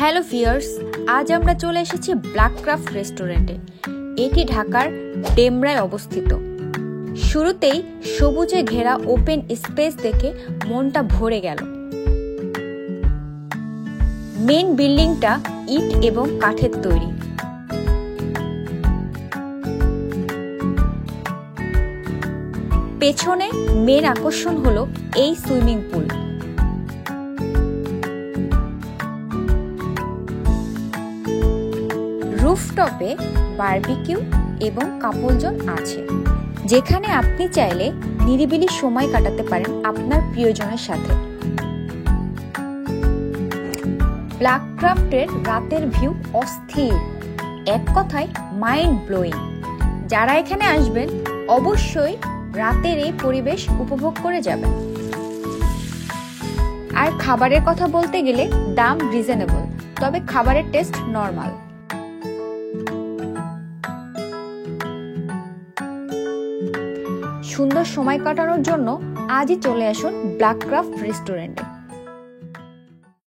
Hello viewers, আজ আমরা চলে এসেছি ব্ল্যাক ক্রাফট রেস্টুরেন্টে। এটি ঢাকার ডেমরায় অবস্থিত। শুরুতেই সবুজে ঘেরা ওপেন স্পেস দেখে মনটা ভরে গেল। মেন বিল্ডিংটা ইট এবং কাঠের তৈরি। পেছনে মেন আকর্ষণ হলো এই সুইমিং পুল। রুফটপে বারবিকিউ এবং কাপল জোন আছে, যেখানে আপনি চাইলে নিরিবিলি সময় কাটাতে পারেন আপনার প্রিয়জনের সাথে। ব্ল্যাক ক্রাফটের রাতের ভিউ অস্থির, এক কথায় মাইন্ড ব্লোয়িং। যারা এখানে আসবেন অবশ্যই রাতের এই পরিবেশ উপভোগ করে যাবেন। আর খাবারের কথা বলতে গেলে দাম রিজনেবল, তবে খাবারের টেস্ট নর্মাল। সুন্দর সময় কাটানোর জন্য আজই চলে আসুন ব্ল্যাক ক্রাফট রেস্টুরেন্টে।